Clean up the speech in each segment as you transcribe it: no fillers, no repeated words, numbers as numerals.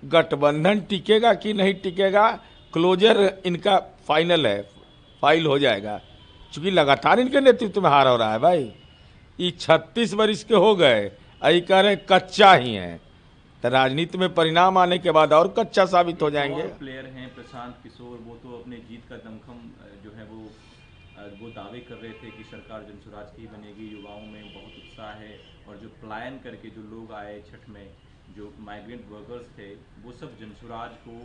गठबंधन टिकेगा कि नहीं टिकेगा, क्लोजर इनका फाइनल है, फाइल हो जाएगा, क्योंकि लगातार इनके नेतृत्व में हार हो रहा है भाई। ये 36 वर्ष के हो गए, अभी कह रहे कच्चा ही है, तो राजनीति में परिणाम आने के बाद और कच्चा साबित हो जाएंगे। प्लेयर हैं प्रशांत किशोर, वो तो अपने जीत का दमखम जो है वो दावे कर रहे थे कि सरकार जनसुराज की बनेगी, युवाओं में बहुत उत्साह है, और जो पलायन करके जो लोग आए छठ में, जो माइग्रेंट वर्कर्स थे, वो सब जनसुराज को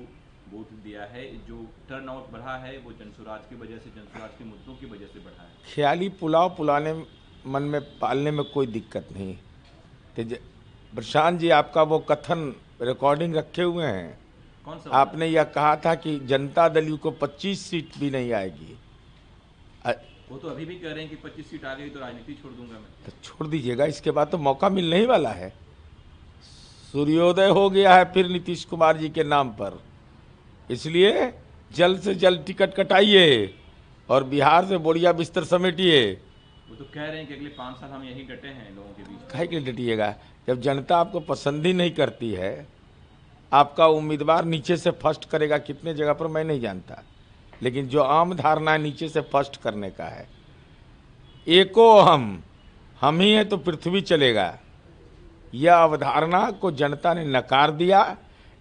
वोट दिया है। जो टर्न आउट बढ़ा है वो जनसुराज की वजह से, जनसुराज के मुद्दों की वजह से बढ़ा है। ख्याली पुलाव पुलाने मन में पालने में कोई दिक्कत नहीं। तो प्रशांत जी, आपका वो कथन रिकॉर्डिंग रखे हुए हैं, कौन सा? आपने यह कहा था कि जनता दल यू को 25 सीट भी नहीं आएगी। वो तो अभी भी कह रहे हैं कि 25 सीट आ गई तो राजनीति छोड़ दूंगा मैं। तो छोड़ दीजिएगा, इसके बाद तो मौका मिलने ही वाला है। सूर्योदय हो गया है फिर नीतीश कुमार जी के नाम पर, इसलिए जल्द से जल्द टिकट कटाइए और बिहार से बोरिया बिस्तर समेटिए। वो तो कह रहे हैं कि अगले 5 साल हम यही डटे हैं लोगों के बीच। काहे के लिए डटिएगा, जब जनता आपको पसंद ही नहीं करती है। आपका उम्मीदवार नीचे से फर्स्ट करेगा कितने जगह पर मैं नहीं जानता, लेकिन जो आम धारणा है नीचे से फर्स्ट करने का है, एको हम ही हैं तो पृथ्वी चलेगा, यह अवधारणा को जनता ने नकार दिया।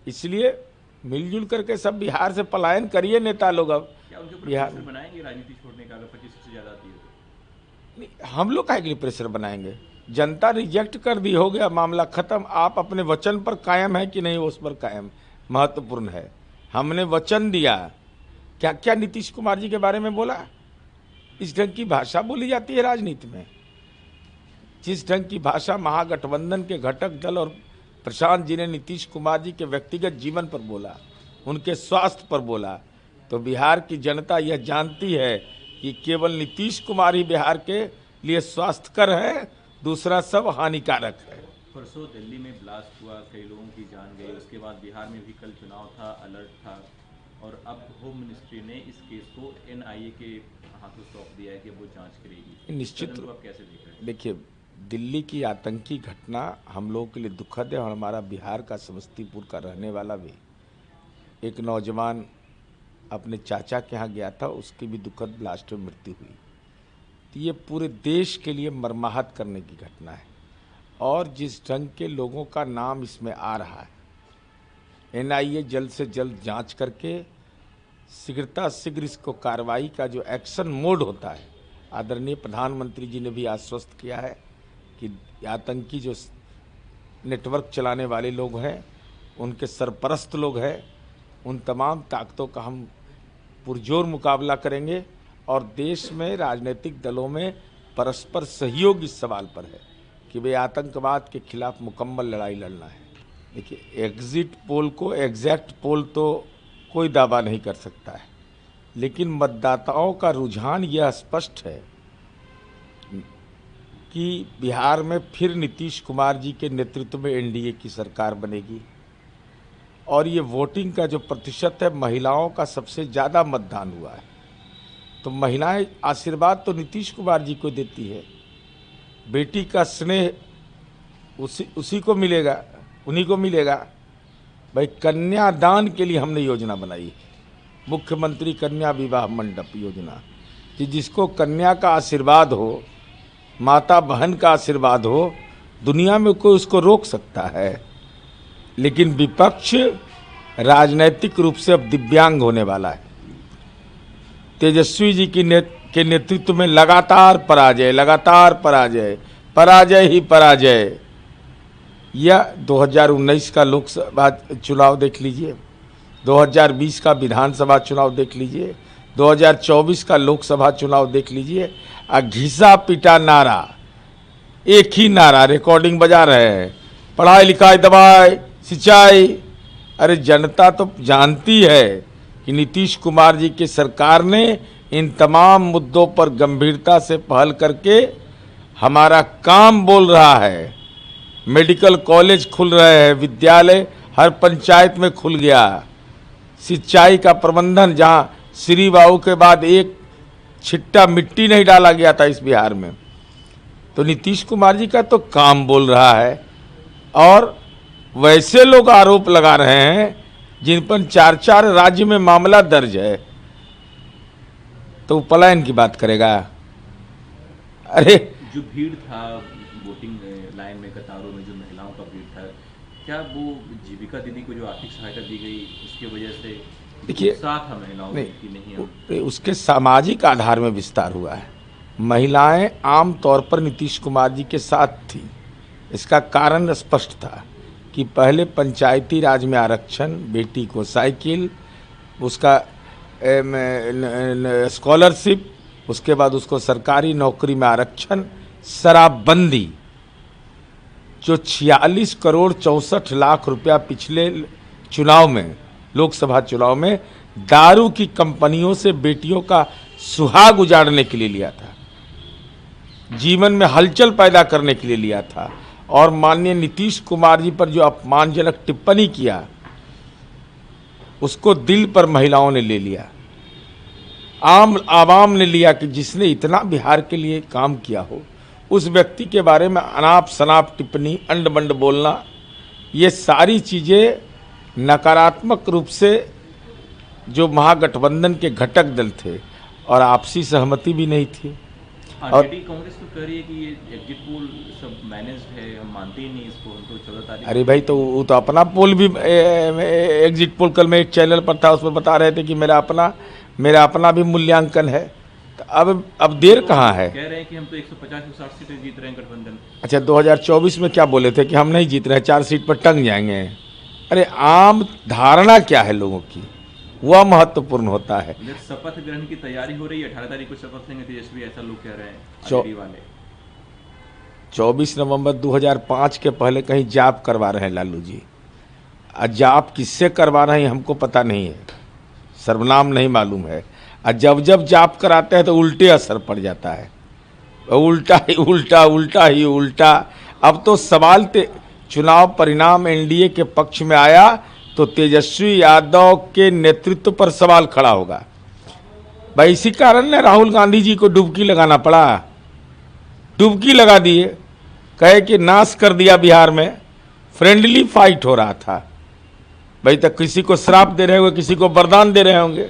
इसलिए मिलजुल करके सब बिहार से पलायन करिए नेता लोग। अब क्या उनके ऊपर बिहार प्रेशर बनाएंगे राजनीति छोड़ने का अगर 25 से ज़्यादा आती है तो? हम लोग काहे के लिए प्रेशर बनाएंगे, जनता रिजेक्ट कर दी, हो गया मामला खत्म। आप अपने वचन पर कायम है कि नहीं, उस पर कायम महत्वपूर्ण है। हमने वचन दिया, क्या क्या नीतीश कुमार जी के बारे में बोला, इस ढंग की भाषा बोली जाती है राजनीति में। जिस ढंग की भाषा महागठबंधन के घटक दल और प्रशांत जी ने नीतीश कुमार जी के व्यक्तिगत जीवन पर बोला, उनके स्वास्थ्य पर बोला, तो बिहार की जनता यह जानती है कि केवल नीतीश कुमार ही बिहार के लिए स्वास्थ्यकर है, दूसरा सब हानिकारक है। परसों दिल्ली में ब्लास्ट हुआ, कई लोगों की जान गई, उसके बाद बिहार में भी कल चुनाव था, अलर्ट था, और अब होम मिनिस्ट्री ने इस केस को एनआईए के हाथों सौंप दिया है कि वो जांच करेगी। निश्चित रूप आप कैसे देख रहे हैं? देखिए, दिल्ली की आतंकी घटना हम लोगों के लिए दुखद है, और हमारा बिहार का समस्तीपुर का रहने वाला भी एक नौजवान अपने चाचा के यहाँ गया था, उसकी भी दुखद ब्लास्ट में मृत्यु हुई। तो ये पूरे देश के लिए मर्माहत करने की घटना है, और जिस ढंग के लोगों का नाम इसमें आ रहा है, एनआईए जल्द से जल्द जांच करके शीघ्रता शीघ्र इसको कार्रवाई का जो एक्शन मोड होता है, आदरणीय प्रधानमंत्री जी ने भी आश्वस्त किया है कि आतंकी जो नेटवर्क चलाने वाले लोग हैं, उनके सरपरस्त लोग हैं, उन तमाम ताकतों का हम पुरजोर मुकाबला करेंगे। और देश में राजनीतिक दलों में परस्पर सहयोग इस सवाल पर है कि वे आतंकवाद के खिलाफ मुकम्मल लड़ाई लड़ना है। देखिए, एग्जिट पोल को एग्जैक्ट पोल तो कोई दावा नहीं कर सकता है, लेकिन मतदाताओं का रुझान यह स्पष्ट है कि बिहार में फिर नीतीश कुमार जी के नेतृत्व में एनडीए की सरकार बनेगी, और ये वोटिंग का जो प्रतिशत है, महिलाओं का सबसे ज़्यादा मतदान हुआ है, तो महिलाएं आशीर्वाद तो नीतीश कुमार जी को देती है। बेटी का स्नेह उसी को मिलेगा, उन्हीं को मिलेगा। भाई, कन्यादान के लिए हमने योजना बनाई, मुख्यमंत्री कन्या विवाह मंडप योजना, कि जिसको कन्या का आशीर्वाद हो, माता बहन का आशीर्वाद हो, दुनिया में कोई उसको रोक सकता है। लेकिन विपक्ष राजनैतिक रूप से अब दिव्यांग होने वाला है। तेजस्वी जी के नेतृत्व में लगातार पराजय, लगातार पराजय, पराजय ही पराजय। यह 2019 का लोकसभा चुनाव देख लीजिए, 2020 का विधानसभा चुनाव देख लीजिए, 2024 का लोकसभा चुनाव देख लीजिए। घिसा पिटा नारा, एक ही नारा, रिकॉर्डिंग बजा रहे हैं, पढ़ाई लिखाई दवाई सिंचाई। अरे जनता तो जानती है कि नीतीश कुमार जी की सरकार ने इन तमाम मुद्दों पर गंभीरता से पहल करके हमारा काम बोल रहा है। मेडिकल कॉलेज खुल रहे हैं, विद्यालय हर पंचायत में खुल गया, सिंचाई का प्रबंधन, जहां श्री बाबू के बाद एक छिट्टा मिट्टी नहीं डाला गया था इस बिहार में, तो नीतीश कुमार जी का तो काम बोल रहा है। और वैसे लोग आरोप लगा रहे हैं जिन पर 4-4 राज्य में मामला दर्ज है, तो वो पलायन की बात करेगा? अरे जो भीड़ था वोटिंग लाइन में, कतारों में जो महिलाओं का भीड़ था, क्या वो जीविका दीदी को जो आर्थिक सहायता दी गई उसकी वजह से देखिए, उत्साह था महिलाओं में कि नहीं हम? उसके सामाजिक आधार में विस्तार हुआ है। महिलाएं आम तौर पर नीतीश कुमार जी के साथ थी। इसका कारण स्पष्ट था कि पहले पंचायती राज में आरक्षण, बेटी को साइकिल, उसका स्कॉलरशिप, उसके बाद उसको सरकारी नौकरी में आरक्षण, शराबबंदी, जो 46 करोड़ 64 लाख रुपया पिछले चुनाव में, लोकसभा चुनाव में दारू की कंपनियों से बेटियों का सुहाग उजाड़ने के लिए लिया था, जीवन में हलचल पैदा करने के लिए लिया था, और माननीय नीतीश कुमार जी पर जो अपमानजनक टिप्पणी किया उसको दिल पर महिलाओं ने ले लिया, आम आवाम ने लिया कि जिसने इतना बिहार के लिए काम किया हो उस व्यक्ति के बारे में अनाप शनाप टिप्पणी, अंड बंड बोलना, ये सारी चीज़ें नकारात्मक रूप से जो महागठबंधन के घटक दल थे, और आपसी सहमति भी नहीं थी। और कांग्रेस तो कह रही है कि ये एग्जिट पोल सब मैनेज्ड है, हम मानते ही नहीं इसको, हम तो 14 तारीख। अरे भाई, तो वो तो अपना पोल भी एग्जिट पोल, कल मैं एक चैनल पर था उसमें बता रहे थे कि मेरा अपना भी मूल्यांकन है। तो अब देर तो कहाँ है? कह रहे हैं कि हम तो 150-160 सीटें जीत रहे हैं गठबंधन। अच्छा, 2024 में क्या बोले थे कि हम नहीं जीत रहे हैं, 4 सीट पर टंग जाएंगे। अरे आम धारणा क्या है लोगों की, वह महत्वपूर्ण होता है। शपथ ग्रहण की तैयारी हो रही है, 18 तारीख को शपथ लेंगे तेजस्वी, ऐसा लोग कह रहे हैं आरजेडी वाले। 24 नवंबर 2005 के पहले कहीं जाप करवा रहे हैं लालू जी। जाप किससे करवा रहे हैं हमको पता नहीं है, सर्वनाम नहीं मालूम है। और जब जाप कराते हैं तो उल्टे असर पड़ जाता है, उल्टा ही उल्टा, उल्टा ही उल्टा। अब तो सवाल चुनाव परिणाम एनडीए के पक्ष में आया तो तेजस्वी यादव के नेतृत्व पर सवाल खड़ा होगा। भाई इसी कारण ने राहुल गांधी जी को डुबकी लगाना पड़ा, डुबकी लगा दिए, कहे कि नाश कर दिया बिहार में। फ्रेंडली फाइट हो रहा था भाई, तक किसी को श्राप दे रहे होंगे, किसी को वरदान दे रहे होंगे।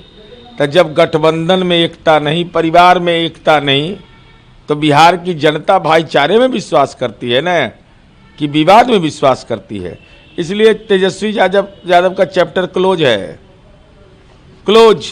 तो जब गठबंधन में एकता नहीं, परिवार में एकता नहीं, तो बिहार की जनता भाईचारे में विश्वास करती है ना, कि विवाद में विश्वास करती है। इसलिए तेजस्वी यादव का चैप्टर क्लोज है, क्लोज।